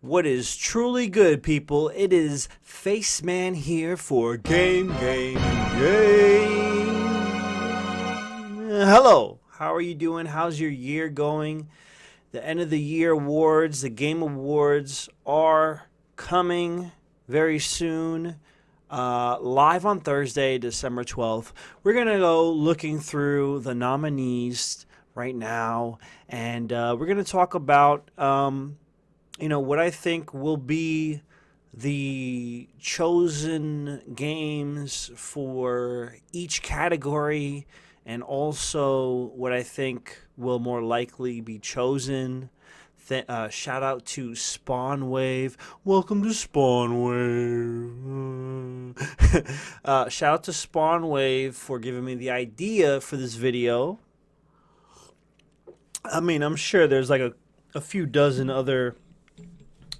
What is truly good, people? It is Faceman here for Game. Hello, how are you doing? How's your year going? The end of the year awards, the game awards are coming very soon. Live on Thursday, December 12th. We're going to go looking through the nominees right now, and we're going to talk about what I think will be the chosen games for each category, and also what I think will more likely be chosen. Shout out to Spawn Wave. Welcome to Spawn Wave. Shout out to Spawn Wave for giving me the idea for this video. I mean, I'm sure there's like a few dozen other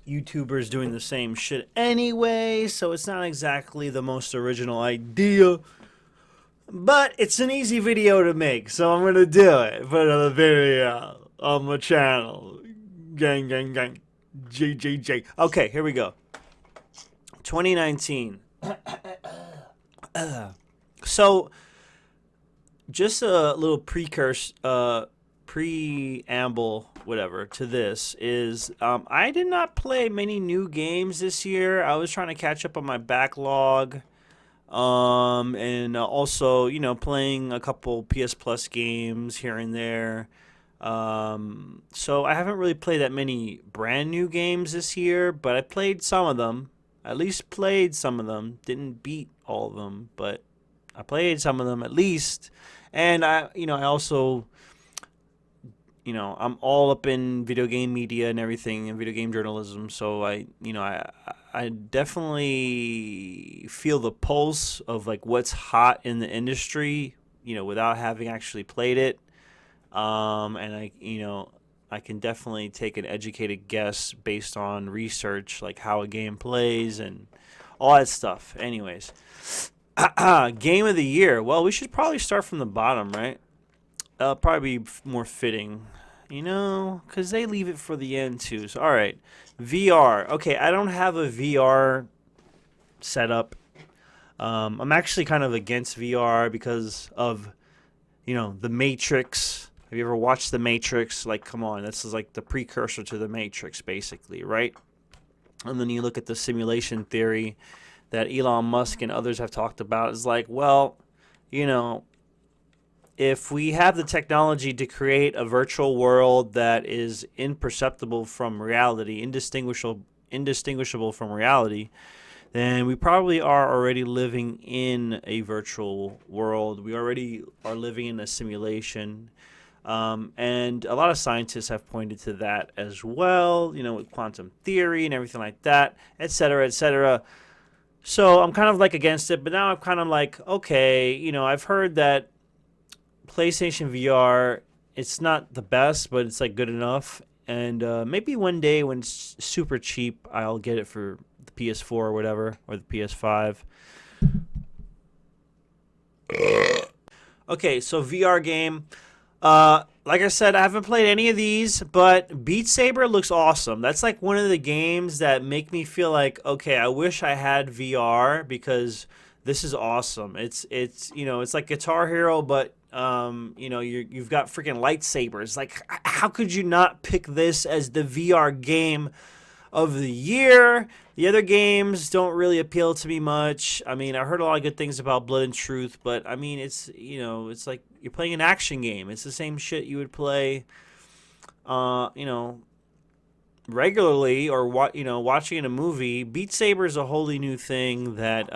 YouTubers doing the same shit anyway, so it's not exactly the most original idea. But it's an easy video to make, so I'm gonna do it. Put another video on my channel. Gang, gang, gang. JJJ. Okay, here we go. 2019. So, just a little preamble, whatever, to this is I did not play many new games this year. I was trying to catch up on my backlog, and also playing a couple PS Plus games here and there. So I haven't really played that many brand new games this year, but I played some of them. At least played some of them. Didn't beat all of them, but I played some of them at least. And I also I'm all up in video game media and everything, and video game journalism. So I definitely feel the pulse of like what's hot in the industry, without having actually played it. And I can definitely take an educated guess based on research, like how a game plays and all that stuff. Anyways, game of the year. Well, we should probably start from the bottom, right? Probably be more fitting, because they leave it for the end too. So, all right, VR. Okay, I don't have a VR setup. I'm actually kind of against VR because of, The Matrix. Have you ever watched The Matrix? Like, come on, this is like the precursor to The Matrix, basically, right? And then you look at the simulation theory that Elon Musk and others have talked about. It's like, well, if we have the technology to create a virtual world that is imperceptible from reality, indistinguishable from reality, then we probably are already living in a virtual world. We already are living in a simulation. And a lot of scientists have pointed to that as well, with quantum theory and everything like that, et cetera, et cetera. So I'm kind of like against it, but now I'm kind of like, okay, I've heard that PlayStation VR, it's not the best, but it's like good enough. And maybe one day when it's super cheap, I'll get it for the PS4 or whatever, or the PS5. Okay, so VR game. Like I said, I haven't played any of these, but Beat Saber looks awesome. That's like one of the games that make me feel like, okay, I wish I had VR because this is awesome. It's like Guitar Hero, but you've got freaking lightsabers. Like, how could you not pick this as the VR game of the year? The other games don't really appeal to me much. I mean, I heard a lot of good things about Blood and Truth, but I mean, it's like you're playing an action game. It's the same shit you would play, regularly, or watching in a movie. Beat Saber is a wholly new thing that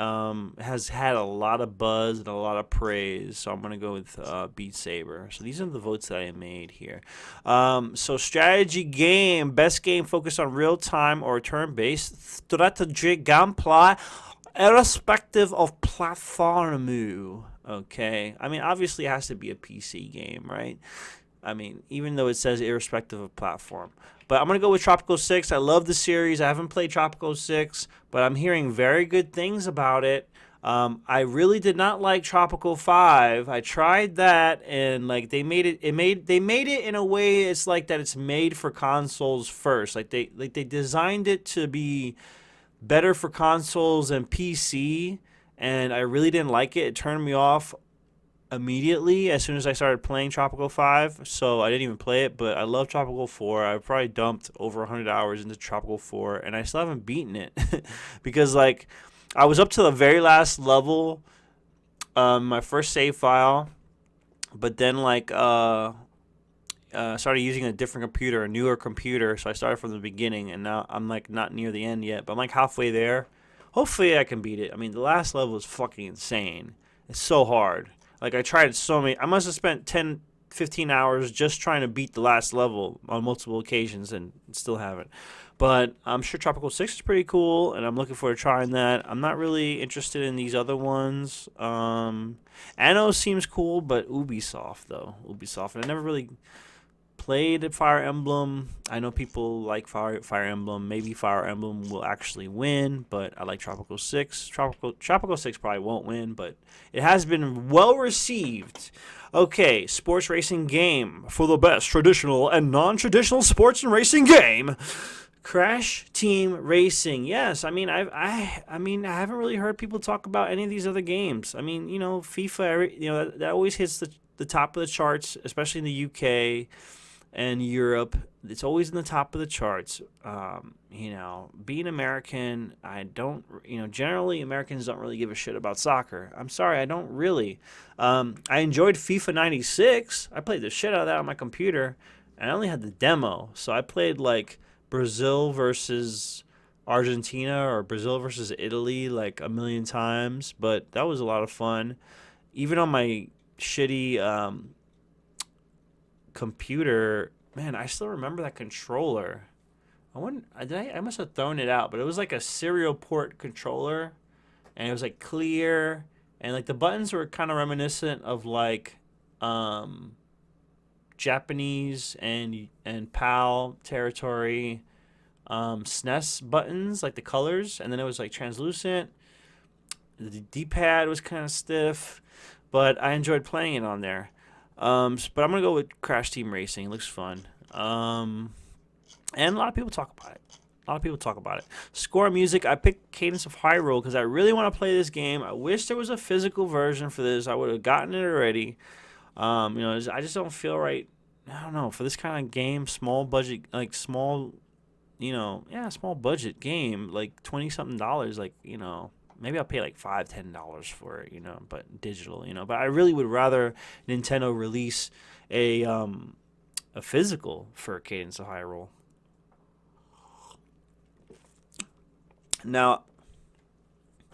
has had a lot of buzz and a lot of praise, so I'm gonna go with Beat Saber. So these are the votes that I made here. So strategy game, best game focused on real-time or turn-based strategy gameplay irrespective of platform. Okay, I mean, obviously it has to be a PC game, right? I mean, even though it says irrespective of platform. But I'm going to go with Tropico 6. I love the series. I haven't played Tropico 6, but I'm hearing very good things about it. I really did not like Tropical 5. I tried that, and like they made it in a way it's like that it's made for consoles first. Like they designed it to be better for consoles and PC, and I really didn't like it. It turned me off immediately as soon as I started playing Tropical 5, so I didn't even play it, but I love Tropical 4. I probably dumped over 100 hours into Tropical 4, and I still haven't beaten it because like I was up to the very last level, my first save file, but then like started using a different computer, a newer computer, so I started from the beginning, and now I'm like not near the end yet, but I'm like halfway there. Hopefully I can beat it. I mean, the last level is fucking insane. It's so hard. Like I tried so many. I must have spent 10, 15 hours just trying to beat the last level on multiple occasions and still haven't. But I'm sure Tropical 6 is pretty cool, and I'm looking forward to trying that. I'm not really interested in these other ones. Anno seems cool, but Ubisoft, though. Ubisoft. And I never really played Fire Emblem. I know people like Fire Emblem. Maybe Fire Emblem will actually win, but I like Tropical 6. Tropical 6 probably won't win, but it has been well received. Okay, sports racing game for the best traditional and non-traditional sports and racing game. Crash Team Racing. Yes, I mean I haven't really heard people talk about any of these other games. I mean, FIFA, that always hits the top of the charts, especially in the UK and Europe. It's always in the top of the charts. Being American, I don't, generally Americans don't really give a shit about soccer. I'm sorry, I don't really. I enjoyed FIFA 96. I played the shit out of that on my computer, and I only had the demo, so I played like Brazil versus Argentina or Brazil versus Italy like a million times, but that was a lot of fun. Even on my shitty computer, man, I still remember that controller. I must have thrown it out, but it was like a serial port controller, and it was like clear, and like the buttons were kind of reminiscent of like Japanese and PAL territory SNES buttons, like the colors, and then it was like translucent. The D-pad was kind of stiff, but I enjoyed playing it on there. But I'm gonna go with Crash Team Racing. It looks fun. And a lot of people talk about it. Score music. I picked Cadence of Hyrule because I really want to play this game. I wish there was a physical version for this. I would have gotten it already. I just don't feel right. I don't know, for this kind of game, small budget, like small, small budget game, like 20 something dollars, like maybe I'll pay like $5-10 for it, but digital, But I really would rather Nintendo release a physical for Cadence of Hyrule. Now,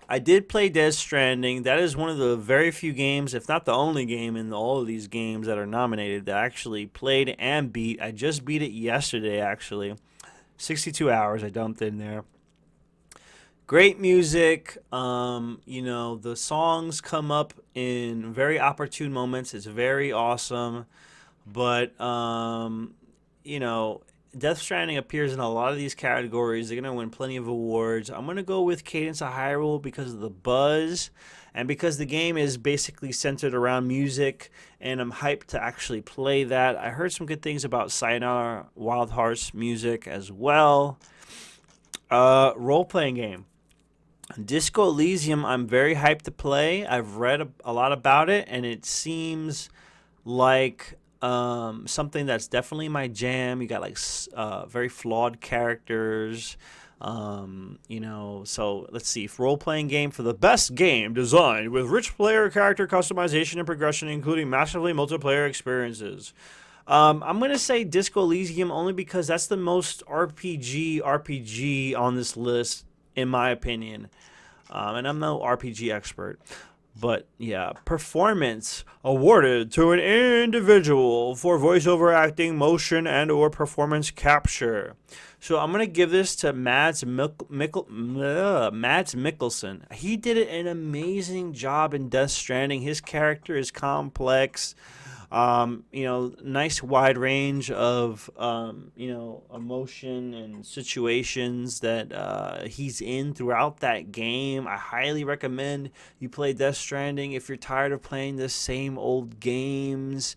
I did play Death Stranding. That is one of the very few games, if not the only game in all of these games that are nominated that I actually played and beat. I just beat it yesterday, actually. 62 hours I dumped in there. Great music. The songs come up in very opportune moments. It's very awesome. But, Death Stranding appears in a lot of these categories. They're going to win plenty of awards. I'm going to go with Cadence of Hyrule because of the buzz and because the game is basically centered around music, and I'm hyped to actually play that. I heard some good things about Sayonara Wild Hearts music as well. Role-playing game. Disco Elysium, I'm very hyped to play. I've read a lot about it, and it seems like something that's definitely my jam. You got like very flawed characters. So let's see. Role-playing game for the best game designed with rich player character customization and progression, including massively multiplayer experiences. I'm going to say Disco Elysium only because that's the most RPG on this list, in my opinion. And I'm no RPG expert. But yeah, performance awarded to an individual for voiceover acting, motion, and or performance capture. So I'm gonna give this to Mads Mikkelsen. He did an amazing job in Death Stranding. His character is complex. Nice wide range of emotion and situations that he's in throughout that game. I highly recommend you play Death Stranding if you're tired of playing the same old games.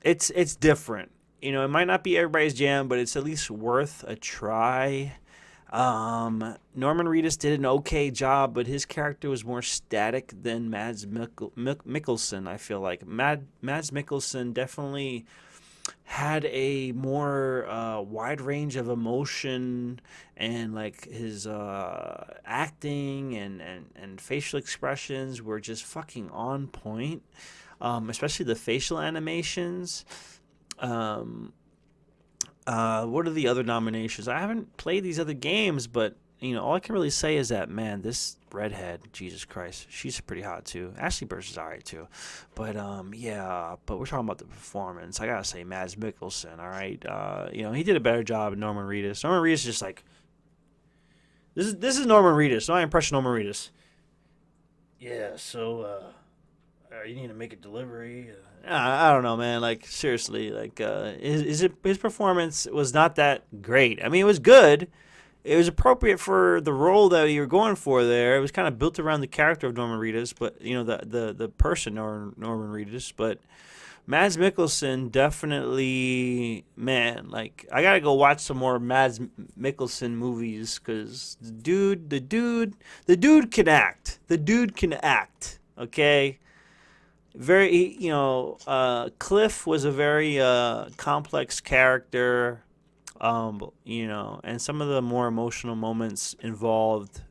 It's different. It might not be everybody's jam, but it's at least worth a try. Norman Reedus did an okay job, but his character was more static than Mikkelsen. I feel like Mads Mikkelsen definitely had a more wide range of emotion, and like his acting and facial expressions were just fucking on point. Especially the facial animations. Um, what are the other nominations? I haven't played these other games, but all I can really say is that, man, this redhead, Jesus Christ, she's pretty hot too. Ashley Burch is alright too, but yeah. But we're talking about the performance. I gotta say, Mads Mikkelsen, all right. He did a better job than Norman Reedus. Norman Reedus is just like this is Norman Reedus. My impression of Norman Reedus. Yeah. So you need to make a delivery. I don't know, man. Like seriously, like his performance was not that great. I mean, it was good. It was appropriate for the role that you were going for there. It was kind of built around the character of Norman Reedus, but the person Norman Reedus. But Mads Mikkelsen definitely, man. Like I gotta go watch some more Mads Mikkelsen movies because the dude can act. The dude can act. Okay, very Cliff was a very complex character, and some of the more emotional moments involved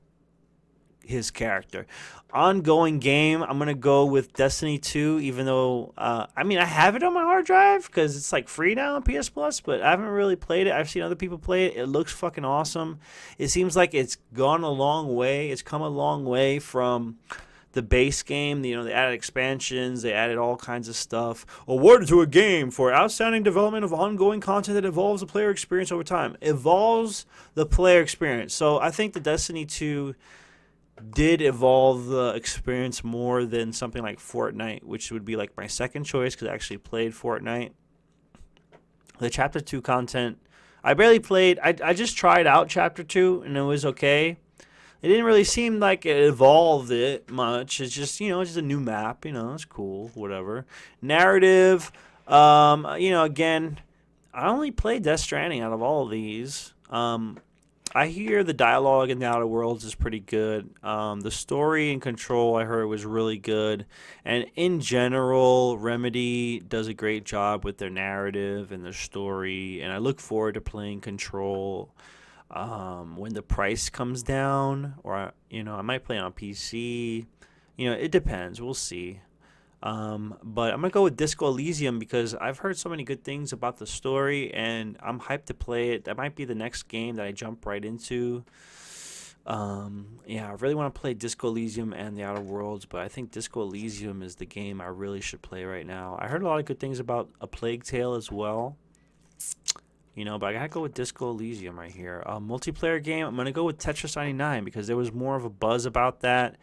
his character. Ongoing game, I'm gonna go with Destiny 2, even though I have it on my hard drive because it's like free now on PS Plus, but I haven't really played it. I've seen other people play it. It looks fucking awesome. It seems like it's gone a long way. It's come a long way from the base game. They added expansions, they added all kinds of stuff. Awarded to a game for outstanding development of ongoing content that evolves the player experience over time. Evolves the player experience. So I think the Destiny 2 did evolve the experience more than something like Fortnite, which would be like my second choice because I actually played Fortnite. The Chapter 2 content, I barely played. I just tried out Chapter 2 and it was okay. It didn't really seem like it evolved it much. It's just it's just a new map. It's cool, whatever. Narrative, again, I only played Death Stranding out of all of these. I hear the dialogue in the Outer Worlds is pretty good. The story and Control I heard was really good, and in general, Remedy does a great job with their narrative and their story. And I look forward to playing Control when the price comes down, or I might play it on PC. It depends. We'll see. But I'm gonna go with Disco Elysium because I've heard so many good things about the story, and I'm hyped to play it. That might be the next game that I jump right into. Yeah, I really want to play Disco Elysium and the Outer Worlds, but I think Disco Elysium is the game I really should play right now. I heard a lot of good things about A Plague Tale as well. But I gotta go with Disco Elysium right here. Multiplayer game, I'm gonna go with Tetris 99 because there was more of a buzz about that.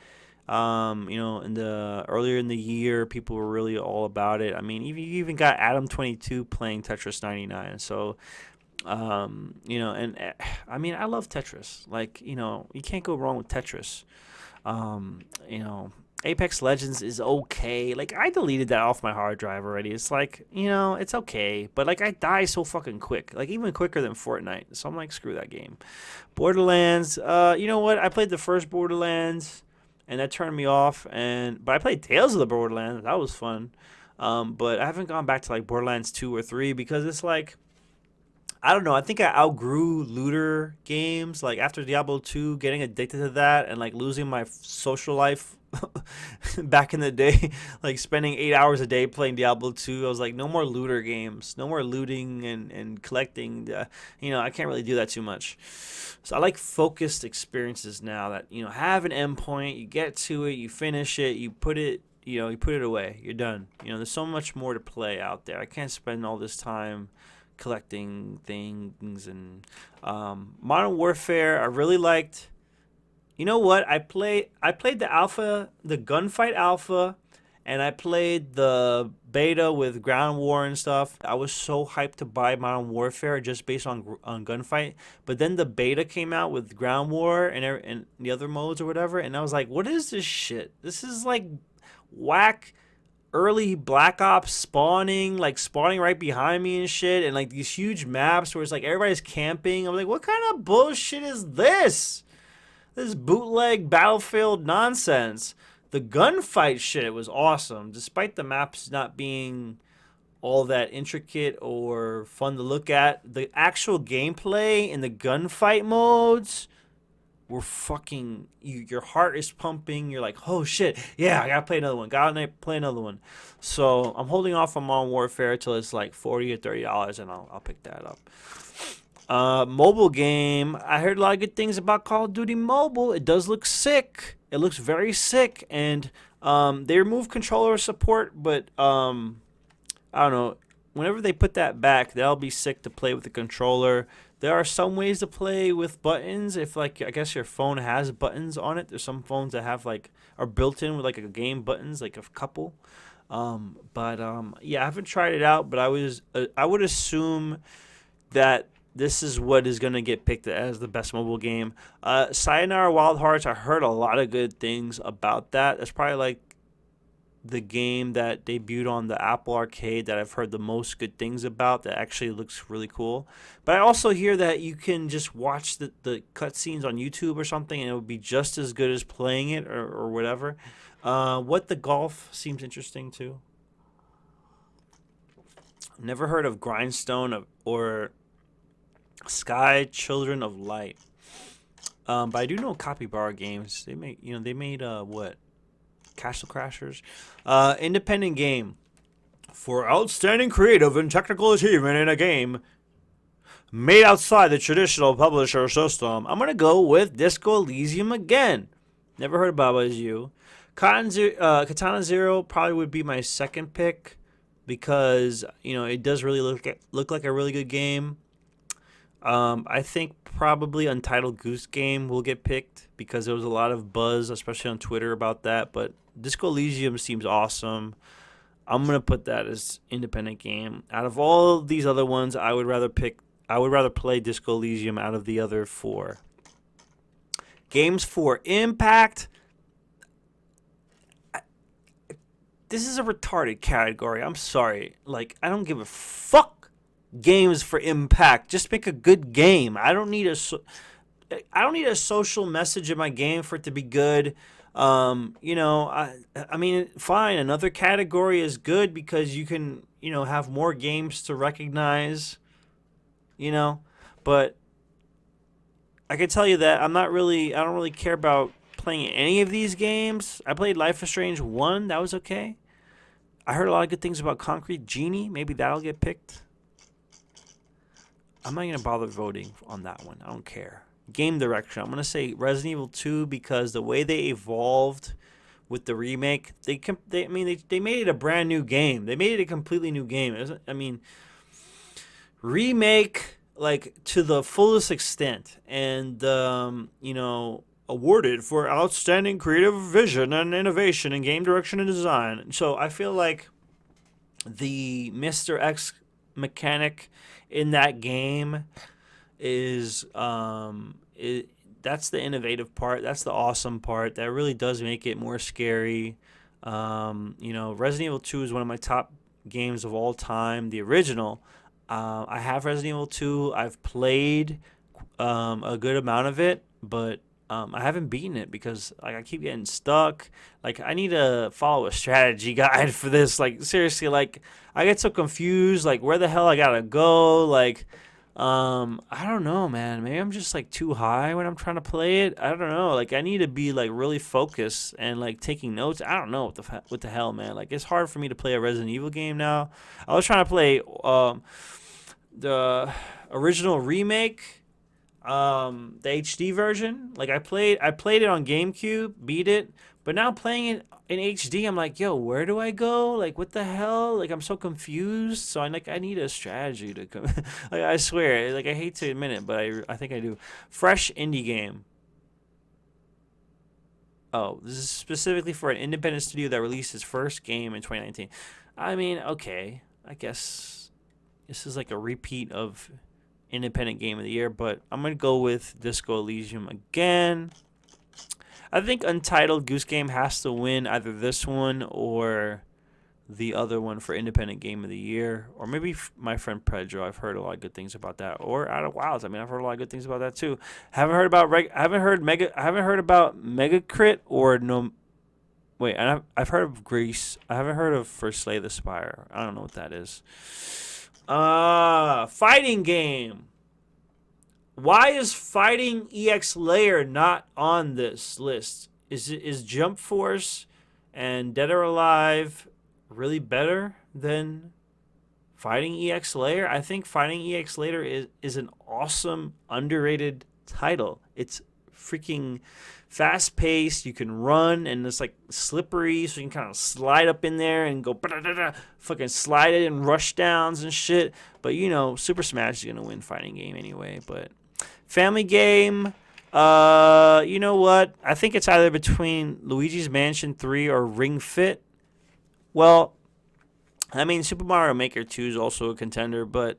In the earlier in the year, people were really all about it. I mean, you even got Adam22 playing Tetris 99. So, I mean, I love Tetris. Like, you can't go wrong with Tetris. Um, you know, Apex Legends is okay. Like I deleted that off my hard drive already. It's like, it's okay, but like I die so fucking quick. Like even quicker than Fortnite. So I'm like, screw that game. Borderlands, you know what? I played the first Borderlands and that turned me off, but I played Tales of the Borderlands. That was fun. But I haven't gone back to like Borderlands 2 or 3 because it's like I don't know. I think I outgrew looter games. Like after Diablo 2, getting addicted to that and like losing my social life back in the day, like spending 8 hours a day playing Diablo 2. I was like, no more looter games, no more looting and collecting. I can't really do that too much. So I like focused experiences now that have an endpoint. You get to it, you finish it, you put it. You put it away. You're done. There's so much more to play out there. I can't spend all this time collecting things and Modern Warfare. I really liked You know what? I played the alpha, the gunfight alpha, and I played the beta with ground war and stuff. I was so hyped to buy Modern Warfare just based on gunfight. But then the beta came out with ground war and the other modes or whatever, and I was like, what is this shit? This is like whack early Black Ops spawning, like spawning right behind me and shit, and like these huge maps where it's like everybody's camping. I'm like, what kind of bullshit is this? This bootleg Battlefield nonsense. The gunfight shit was awesome, despite the maps not being all that intricate or fun to look at. The actual gameplay in the gunfight modes were fucking. Your heart is pumping. You're like, oh shit, yeah, I gotta play another one. Gotta play another one. So I'm holding off on Modern Warfare till it's like $40 or $30, and I'll pick that up. Mobile game. I heard a lot of good things about Call of Duty Mobile. It does look sick. It looks very sick, and they removed controller support, but I don't know. Whenever they put that back, that'll be sick to play with the controller. There are some ways to play with buttons. If like I guess your phone has buttons on it. There's some phones that have like are built in with like a game buttons, like a couple. But yeah, I haven't tried it out, but I would assume that this is what is going to get picked as the best mobile game. Sayonara Wild Hearts, I heard a lot of good things about that. That's probably like the game that debuted on the Apple Arcade that I've heard the most good things about, that actually looks really cool. But I also hear that you can just watch the cutscenes on YouTube or something, and it would be just as good as playing it or whatever. What the Golf seems interesting too. Never heard of Grindstone or Sky Children of Light. But I do know Capybara Games. They made what? Castle Crashers. Independent game for outstanding creative and technical achievement in a game made outside the traditional publisher system. I'm gonna go with Disco Elysium again. Never heard of Baba Is You. Katana Zero probably would be my second pick because it does really look like a really good game. I think probably Untitled Goose Game will get picked because there was a lot of buzz, especially on Twitter, about that. But Disco Elysium seems awesome. I'm gonna put that as independent game. Out of all these other ones, I would rather play Disco Elysium out of the other four. Games for Impact. This is a retarded category. I'm sorry. Like, I don't give a fuck. Games for Impact. Just make a good game. I don't need a social message in my game for it to be good. I mean, fine. Another category is good because you can, have more games to recognize. But I can tell you that I don't really care about playing any of these games. I played Life is Strange 1. That was okay. I heard a lot of good things about Concrete Genie. Maybe that'll get picked. I'm not going to bother voting on that one. I don't care. Game direction. I'm going to say Resident Evil 2 because the way they evolved with the remake, they made it a brand new game. They made it a completely new game. Remake like to the fullest extent, and awarded for outstanding creative vision and innovation in game direction and design. So I feel like the Mr. X mechanic in that game is that's the innovative part. That's the awesome part. That really does make it more scary. Resident Evil 2 is one of my top games of all time. The original. I have Resident Evil 2. I've played a good amount of it, but I haven't beaten it because I keep getting stuck. Like, I need to follow a strategy guide for this. Like, seriously, like, I get so confused. Like, where the hell I gotta go? Like, I don't know, man. Maybe I'm just like too high when I'm trying to play it. I don't know. Like, I need to be like really focused and like taking notes. I don't know what the hell, man. Like, it's hard for me to play a Resident Evil game now. I was trying to play the original remake, the HD version. Like, I played it on GameCube, beat it, but now playing it in HD, I'm like, yo, where do I go? Like, what the hell? Like, I'm so confused. So I need a strategy to come. Like, I swear, like, I hate to admit it, but I think I do. Fresh indie game. Oh, this is specifically for an independent studio that released its first game in 2019. I mean, okay, I guess this is like a repeat of independent game of the year, but I'm gonna go with Disco Elysium again. I think Untitled Goose Game has to win either this one or the other one for Independent Game of the Year, or maybe My Friend Pedro. I've heard a lot of good things about that, or Out of Wilds. I mean, I've heard a lot of good things about that too. Haven't heard about Mega Crit or no. Wait, I've heard of Grease. I haven't heard of For Slay the Spire. I don't know what that is. Fighting game. Why is Fighting EX Layer not on this list? Is Jump Force and Dead or Alive really better than Fighting EX Layer? I think Fighting EX Layer is an awesome, underrated title. It's freaking fast paced. You can run, and it's like slippery, so you can kind of slide up in there and go fucking slide it and rush downs and shit. But Super Smash is gonna win fighting game anyway. But family game, you know what? I think it's either between Luigi's Mansion 3 or Ring Fit. Well, I mean, Super Mario Maker 2 is also a contender, but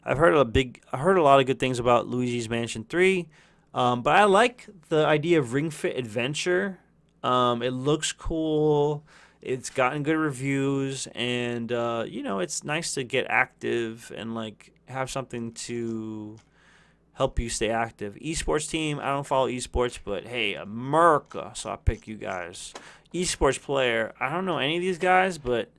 I heard a lot of good things about Luigi's Mansion 3. But I like the idea of Ring Fit Adventure. It looks cool. It's gotten good reviews, and it's nice to get active and like have something to help you stay active. Esports team, I don't follow esports, but hey, America, so I pick you guys. Esports player, I don't know any of these guys, but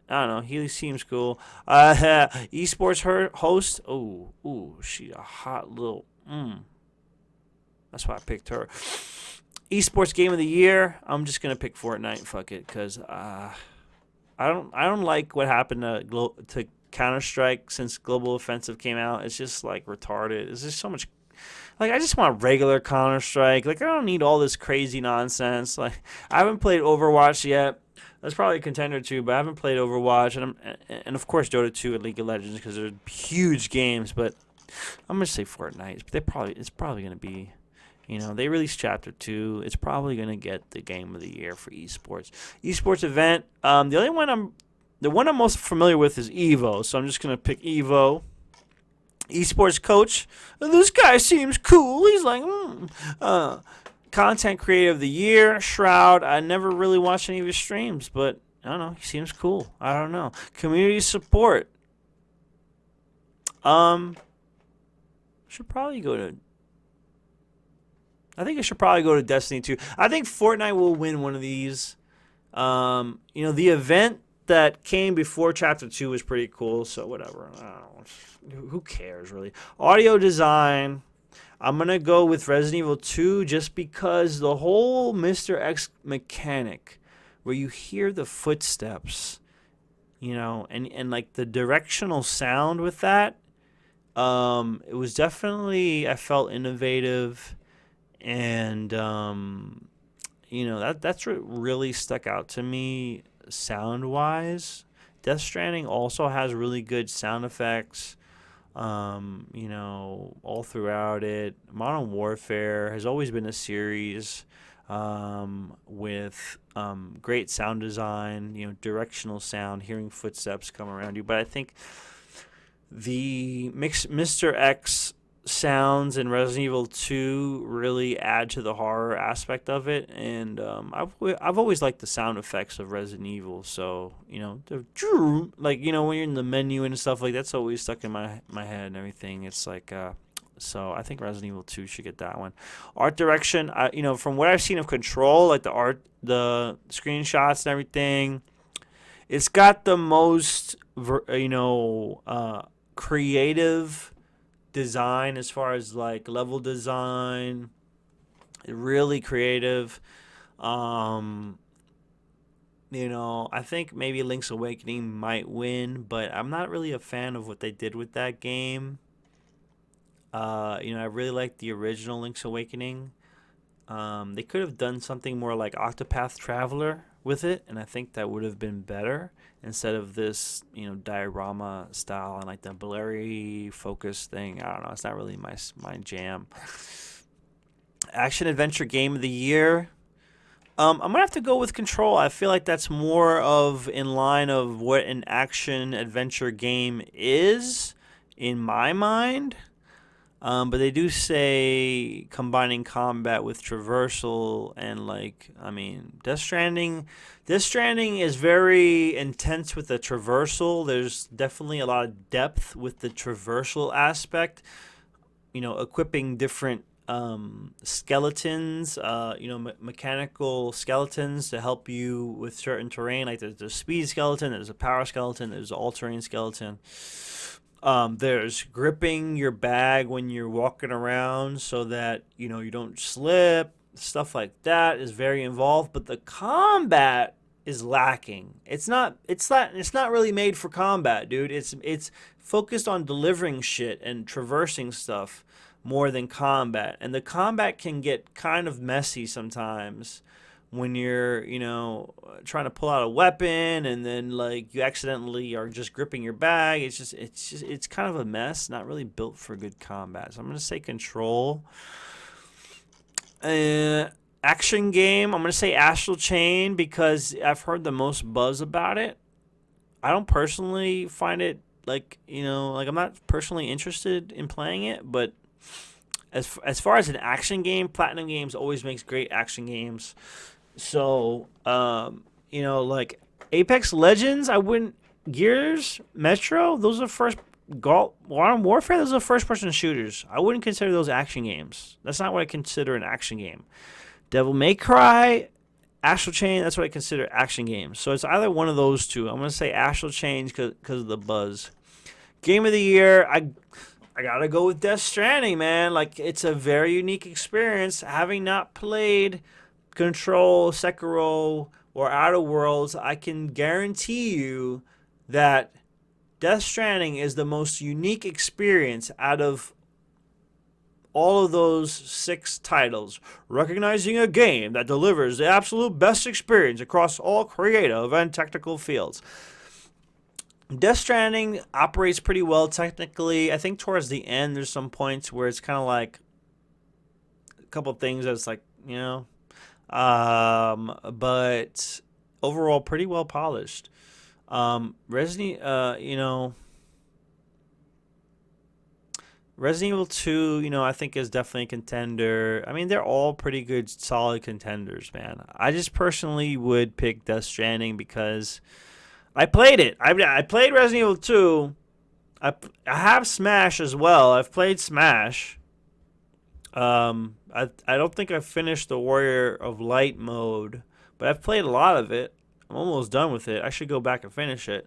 I don't know. He seems cool. Esports host. Oh, she a hot little. That's why I picked her. Esports game of the year. I'm just gonna pick Fortnite. Fuck it, cause I don't like what happened to Counter Strike since Global Offensive came out. It's just like retarded. It's just so much. Like I just want regular Counter Strike. Like I don't need all this crazy nonsense. Like I haven't played Overwatch yet. That's probably a contender too, but I haven't played Overwatch, and of course Dota 2 and League of Legends because they're huge games. But I'm gonna say Fortnite. It's probably gonna be, they released Chapter 2. It's probably gonna get the game of the year for esports. Esports event. The one I'm most familiar with is Evo, so I'm just gonna pick Evo. Esports coach. This guy seems cool. He's like, Content creator of the year, Shroud. I never really watched any of his streams, but I don't know. He seems cool. I don't know. Community support. Should probably go to. I think I should probably go to Destiny 2. I think Fortnite will win one of these. The event that came before Chapter 2 was pretty cool, so whatever. I don't know. Who cares, really? Audio design. I'm going to go with Resident Evil 2 just because the whole Mr. X mechanic where you hear the footsteps, and like the directional sound with that, it was definitely, I felt innovative, and, that's what really stuck out to me sound-wise. Death Stranding also has really good sound effects. All throughout it. Modern Warfare has always been a series with great sound design, directional sound, hearing footsteps come around you. But I think the Mr. X sounds in Resident Evil 2 really add to the horror aspect of it, and I've always liked the sound effects of Resident Evil. So the when you're in the menu and stuff like that's always stuck in my head and everything. It's like so I think Resident Evil 2 should get that one. Art direction, from what I've seen of Control, like the art, the screenshots and everything, it's got the most creative design as far as like level design, really creative. I think maybe Link's Awakening might win, but I'm not really a fan of what they did with that game. I really like the original Link's Awakening. They could have done something more like Octopath Traveler with it, and I think that would have been better instead of this, diorama style and like the blurry focus thing. I don't know. It's not really my jam. Action adventure game of the year. I'm gonna have to go with Control. I feel like that's more of in line of what an action adventure game is in my mind. But they do say combining combat with traversal and like, I mean, Death Stranding. Death Stranding is very intense with the traversal. There's definitely a lot of depth with the traversal aspect. Equipping different skeletons, mechanical skeletons to help you with certain terrain. Like there's a speed skeleton, there's a power skeleton, there's an all-terrain skeleton. There's gripping your bag when you're walking around so that you don't slip. Stuff like that is very involved, but the combat is lacking. It's not really made for combat, dude. It's focused on delivering shit and traversing stuff more than combat. And the combat can get kind of messy sometimes when you're, trying to pull out a weapon and then like you accidentally are just gripping your bag. It's kind of a mess, not really built for good combat. So I'm going to say Control. Action game, I'm going to say Astral Chain because I've heard the most buzz about it. I don't personally find it like I'm not personally interested in playing it, but as far as an action game, Platinum Games always makes great action games. So, like Apex Legends, I wouldn't. Gears, Metro, those are Modern Warfare, those are first person shooters. I wouldn't consider those action games. That's not what I consider an action game. Devil May Cry, Astral Chain, that's what I consider action games. So it's either one of those two. I'm going to say Astral Chain because of the buzz. Game of the year, I gotta go with Death Stranding, man. Like, it's a very unique experience. Having not played Control, Sekiro, or Outer Worlds, I can guarantee you that Death Stranding is the most unique experience out of all of those 6 titles, recognizing a game that delivers the absolute best experience across all creative and technical fields. Death Stranding operates pretty well technically. I think towards the end, there's some points where it's kind of like a couple things that's like, but overall, pretty well polished. Resident, Resident Evil 2, I think is definitely a contender. I mean, they're all pretty good, solid contenders, man. I just personally would pick Death Stranding because I played it. I played Resident Evil 2. I have Smash as well. I've played Smash. I don't think I've finished the Warrior of Light mode, but I've played a lot of it. I'm almost done with it. I should go back and finish it.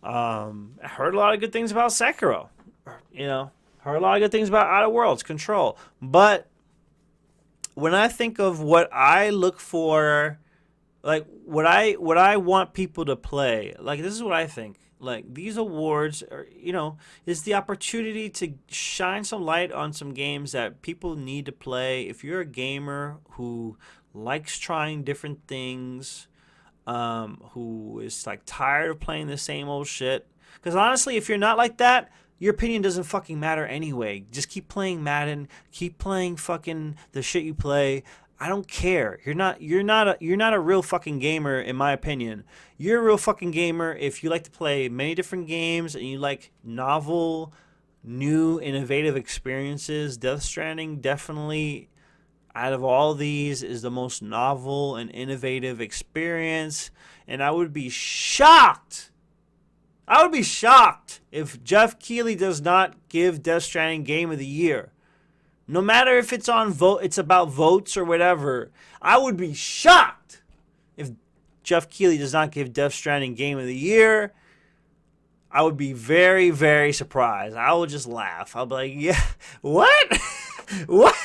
I heard a lot of good things about Sekiro. Heard a lot of good things about Outer Worlds, Control. But when I think of what I look for, like what I want people to play, like this is what I think. Like these awards are, is the opportunity to shine some light on some games that people need to play. If you're a gamer who likes trying different things, who is like tired of playing the same old shit. Because honestly, if you're not like that, your opinion doesn't fucking matter anyway. Just keep playing Madden, keep playing fucking the shit you play. I don't care. You're not a real fucking gamer in my opinion. You're a real fucking gamer if you like to play many different games and you like novel, new, innovative experiences. Death Stranding definitely out of all these is the most novel and innovative experience, and I would be shocked if Jeff Keighley does not give Death Stranding Game of the Year. No matter if it's on vote, it's about votes or whatever. I would be shocked if Jeff Keighley does not give Death Stranding Game of the Year. I would be very, very surprised. I will just laugh. I'll be like, yeah, what? What?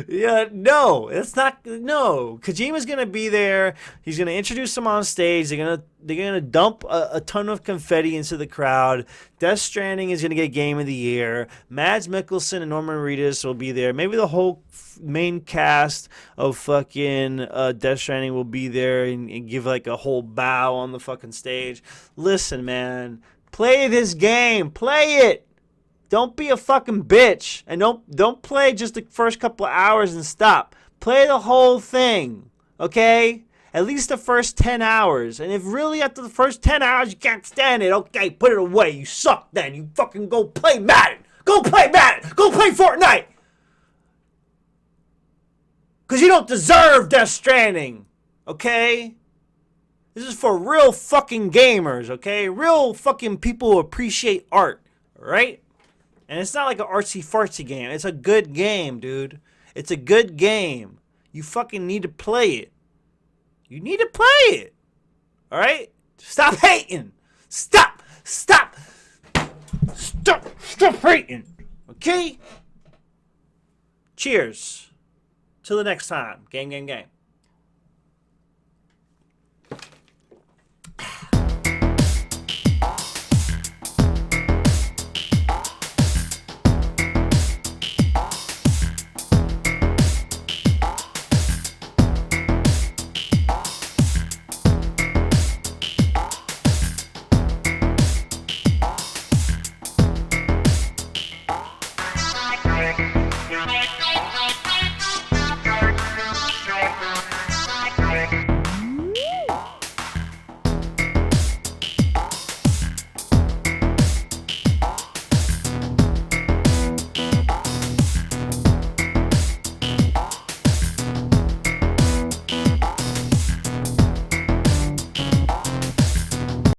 Yeah, no, it's not. No, Kojima's gonna be there. He's gonna introduce them on stage. They're gonna dump a ton of confetti into the crowd. Death Stranding is gonna get Game of the Year. Mads Mikkelsen and Norman Reedus will be there. Maybe the whole main cast of fucking Death Stranding will be there and give like a whole bow on the fucking stage. Listen, man, play this game. Play it. Don't be a fucking bitch, and don't play just the first couple of hours and stop. Play the whole thing, okay? At least the first 10 hours. And if really after the first 10 hours you can't stand it, okay, put it away. You suck then. You fucking go play Madden. Go play Madden. Go play Fortnite. Because you don't deserve Death Stranding, okay? This is for real fucking gamers, okay? Real fucking people who appreciate art, right? And it's not like an artsy-fartsy game. It's a good game, dude. It's a good game. You fucking need to play it. You need to play it. Alright? Stop hating. Stop hating. Okay? Cheers. Till the next time. Game.